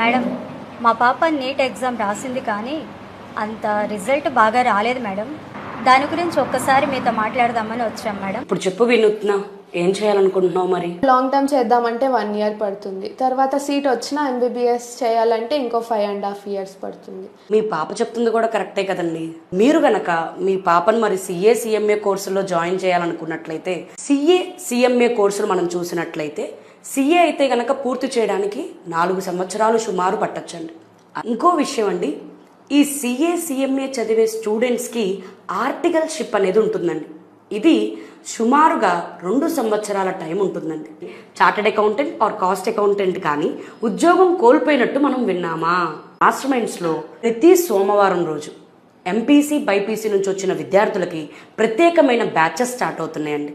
Madam, మా పాప NEET exam రాసింది కానీ అంత రిజల్ట్ బాగా రాలేదు మేడం. దాని గురించి ఒక్కసారి మీతో మాట్లాడదామని వచ్చాం మేడం. ఇప్పుడు చెప్పు వినూత్న, ఏం చేయాలనుకుంటున్నావు మరి? లాంగ్ టర్మ్ చేద్దామంటే 1 year పడుతుంది. తర్వాత సీట్ వచ్చినా MBBS చేయాలంటే ఇంకో 5.5 years పడుతుంది. మీ పాప చెప్తుంది కూడా కరెక్టే కదండి. మీరు గనక మీ పాపను మరి CA CMA కోర్సులో జాయిన్ చేయాలనుకున్నట్లయితే CA CMA కోర్సులు మనం చూసినట్లయితే CA అయితే గనక పూర్తి చేయడానికి 4 సంవత్సరాలు సుమారు పట్టొచ్చండి. ఇంకో విషయం అండి, ఈ CA CMA చదివే స్టూడెంట్స్కి ఆర్టికల్షిప్ అనేది ఉంటుందండి. ఇది సుమారుగా 2 సంవత్సరాల టైం ఉంటుందండి. Chartered accountant are cost accountant కానీ ఉద్యోగం కోల్పోయినట్టు మనం విన్నామా? మాస్టర్ మైండ్స్లో ప్రతి సోమవారం రోజు MPC BYPC నుంచి వచ్చిన విద్యార్థులకి ప్రత్యేకమైన బ్యాచెస్ స్టార్ట్ అవుతున్నాయండి.